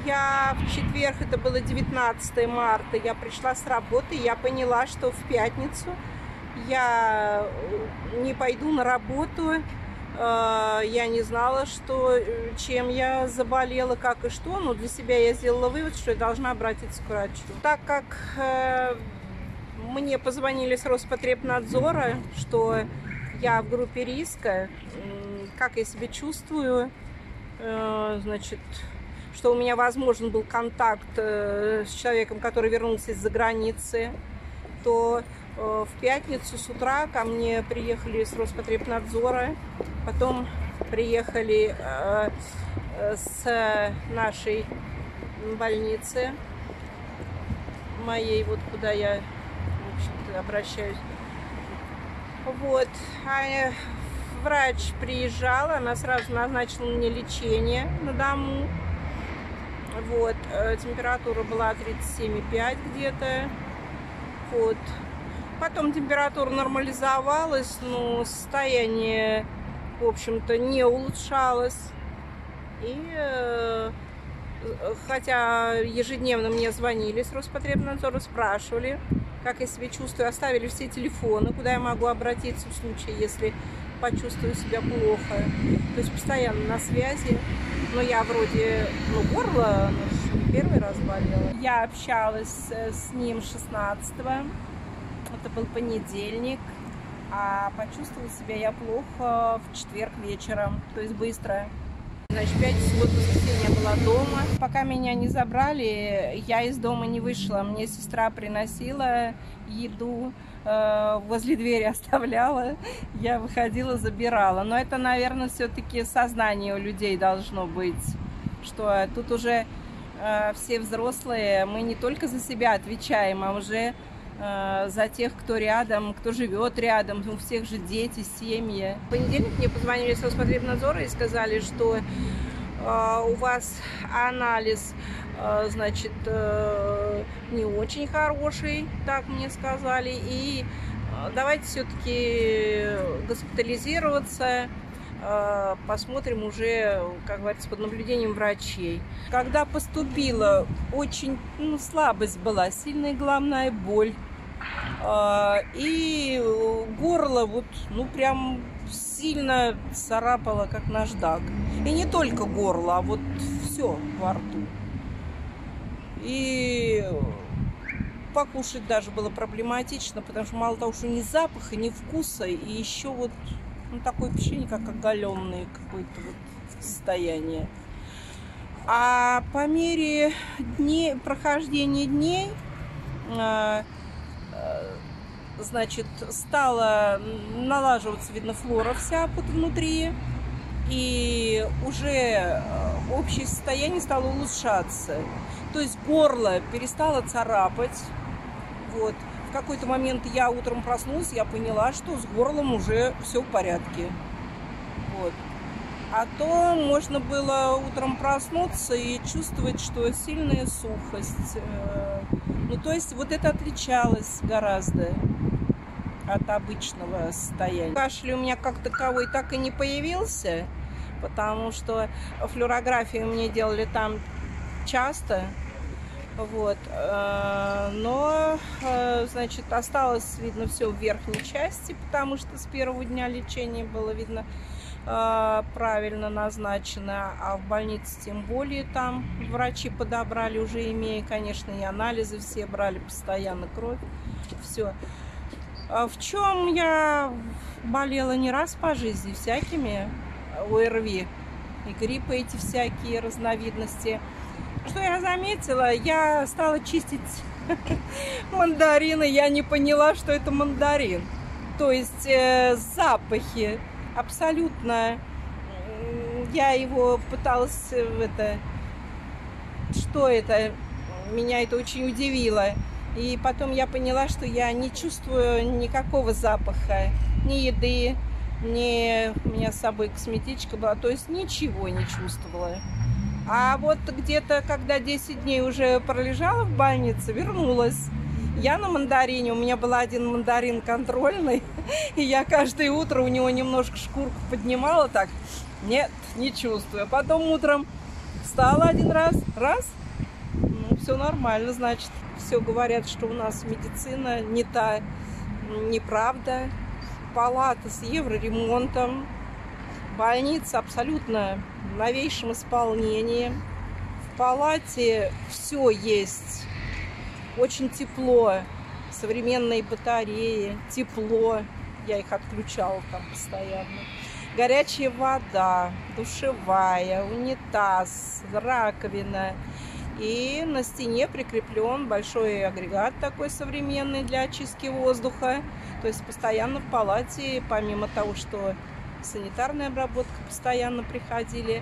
Я в четверг, это было 19 марта, я пришла с работы, я поняла, что в пятницу я не пойду на работу. Я не знала, чем я заболела, как и что, но для себя я сделала вывод, что я должна обратиться к врачу. Так как мне позвонили с Роспотребнадзора, что я в группе риска, как я себя чувствую, значит, что у меня возможен был контакт с человеком, который вернулся из-за границы, то в пятницу с утра ко мне приехали с Роспотребнадзора, потом приехали с нашей больницы, моей, вот куда я, в общем-то, обращаюсь. Вот. А врач приезжала, она сразу назначила мне лечение на дому. Вот. Температура была 37,5 где-то. Вот. Потом температура нормализовалась, но состояние, в общем-то, не улучшалось. И хотя ежедневно мне звонили с Роспотребнадзора, спрашивали, как я себя чувствую, оставили все телефоны, куда я могу обратиться в случае, если почувствую себя плохо. То есть постоянно на связи. Но я вроде, горло, не первый раз болела. Я общалась с ним 16-го. Это был понедельник, а почувствовала себя я плохо в четверг вечером, то есть быстро. Значит, в пятницу, субботу, воскресенье я была дома. Пока меня не забрали, я из дома не вышла. Мне сестра приносила еду, возле двери оставляла, я выходила, забирала. Но это, наверное, все-таки сознание у людей должно быть, что тут уже все взрослые, мы не только за себя отвечаем, а уже за тех, кто рядом, кто живет рядом, у всех же дети, семьи. В понедельник мне позвонили с Роспотребнадзора и сказали, что у вас анализ, значит, не очень хороший, так мне сказали, и давайте все-таки госпитализироваться, посмотрим уже, как говорится, под наблюдением врачей. Когда поступила, очень слабость была, сильная головная боль. И горло вот, прям сильно царапало, как наждак. И не только горло, а вот все во рту. И покушать даже было проблематично, потому что мало того, что ни запаха, ни вкуса, и еще вот такое впечатление, как оголенное какое-то вот состояние. А по мере прохождения дней, значит, стала налаживаться, видно, флора вся внутри, и уже общее состояние стало улучшаться. То есть горло перестало царапать. Вот. В какой-то момент я утром проснулась, я поняла, что с горлом уже все в порядке. Вот. А то можно было утром проснуться и чувствовать, что сильная сухость. То есть вот это отличалось гораздо от обычного состояния. Кашель у меня как таковой так и не появился, потому что флюорографию мне делали там часто. Вот. Но, значит, осталось, видно, все в верхней части, потому что с первого дня лечения было, видно, правильно назначено, а в больнице тем более там врачи подобрали, уже имея, конечно, и анализы все брали постоянно, кровь, все. В чем я болела не раз по жизни, всякими ОРВИ и гриппы эти всякие разновидности. Что я заметила, я стала чистить мандарины, я не поняла, что это мандарин. То есть запахи абсолютно, я его пыталась, что это, меня это очень удивило. И потом я поняла, что я не чувствую никакого запаха, ни еды, ни у меня с собой косметичка была, то есть ничего не чувствовала. А вот где-то, когда 10 дней уже пролежала в больнице, вернулась. Я на мандарине, у меня был один мандарин контрольный, и я каждое утро у него немножко шкурку поднимала так. Нет, не чувствую. Потом утром встала один раз, ну, все нормально, значит. Все говорят, что у нас медицина не та, неправда. Палата с евроремонтом, больница абсолютно в новейшем исполнении. В палате все есть, очень тепло, современные батареи, тепло, я их отключала там постоянно. Горячая вода, душевая, унитаз, раковина. И на стене прикреплен большой агрегат такой современный для очистки воздуха. То есть постоянно в палате, помимо того, что санитарная обработка постоянно приходили,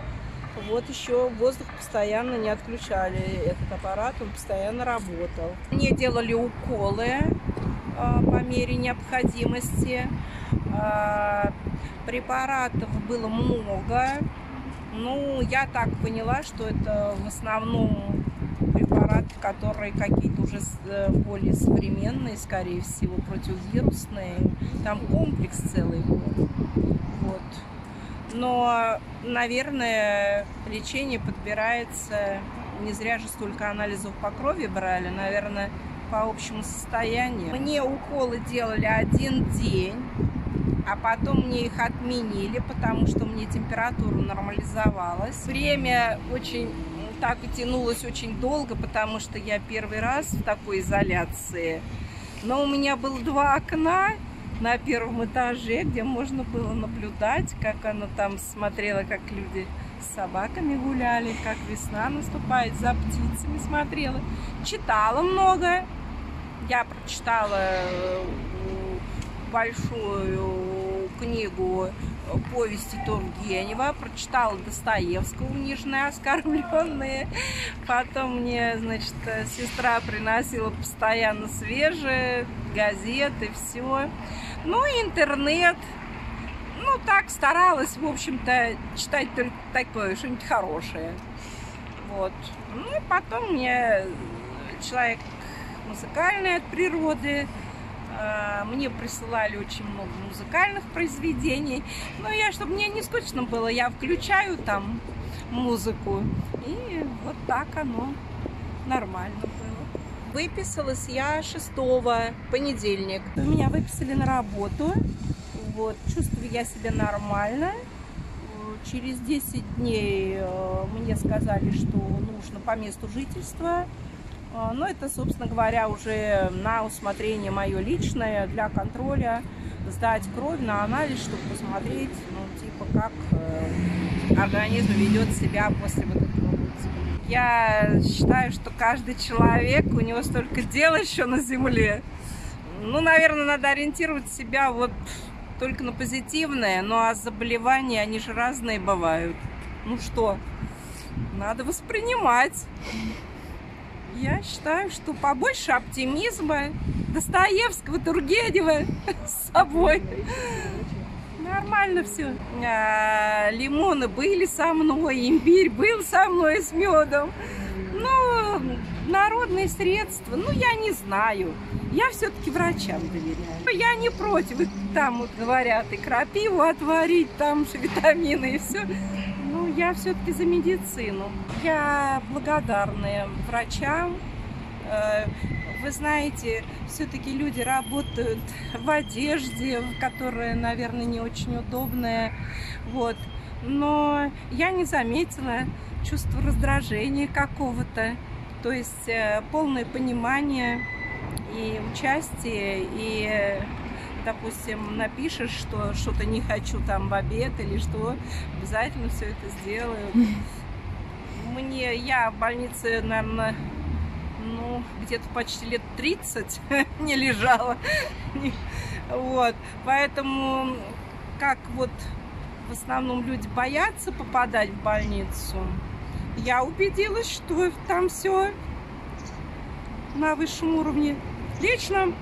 вот еще воздух постоянно не отключали. Этот аппарат, он постоянно работал. Мне делали уколы по мере необходимости. Препаратов было много. Ну, я так поняла, что это в основном препараты, которые какие-то уже более современные, скорее всего, противовирусные. Там комплекс целый был. Вот. Но, наверное, лечение подбирается, не зря же столько анализов по крови брали, наверное, по общему состоянию. Мне уколы делали 1 день. А потом мне их отменили, потому что мне температура нормализовалась. Время очень так и тянулось очень долго, потому что я первый раз в такой изоляции. Но у меня было 2 окна на 1-м этаже, где можно было наблюдать, как она там смотрела, как люди с собаками гуляли, как весна наступает, за птицами смотрела. Читала много. Я прочитала большую книгу повести Тургенева, прочитала Достоевского «Униженные, оскорбленные». Потом мне, значит, сестра приносила постоянно свежие газеты, все. Ну, интернет. Ну, так старалась, в общем-то, читать только такое, что-нибудь хорошее. Вот. Ну, и потом мне человек музыкальный от природы. Мне присылали очень много музыкальных произведений. Но я, чтобы мне не скучно было, я включаю там музыку. И вот так оно нормально было. Выписалась я 6-го, понедельник. Меня выписали на работу. Вот, чувствую я себя нормально. Через 10 дней мне сказали, что нужно по месту жительства. Но это, собственно говоря, уже на усмотрение мое личное, для контроля, сдать кровь на анализ, чтобы посмотреть, ну, типа, как организм ведет себя после вот этого. Я считаю, что каждый человек, у него столько дел еще на земле. Ну, наверное, надо ориентировать себя вот только на позитивное, ну, а заболевания, они же разные бывают. Ну что, надо воспринимать. Я считаю, что побольше оптимизма, Достоевского, Тургенева с собой. Нормально все. Лимоны были со мной, имбирь был со мной с медом. Ну, народные средства, ну, я не знаю. Я все-таки врачам доверяю. Я не против, там вот говорят, и крапиву отварить, там же витамины и все. Ну, я все-таки за медицину. Я благодарна врачам. Вы знаете, все-таки люди работают в одежде, которая, наверное, не очень удобная. Вот. Но я не заметила чувства раздражения какого-то. То есть полное понимание и участие, и, допустим, напишешь, что что-то не хочу там в обед или что, обязательно все это сделаю. Я в больнице, наверное, ну, где-то почти лет 30 не лежала. Вот. Поэтому, как вот в основном люди боятся попадать в больницу, я убедилась, что там все на высшем уровне. Лично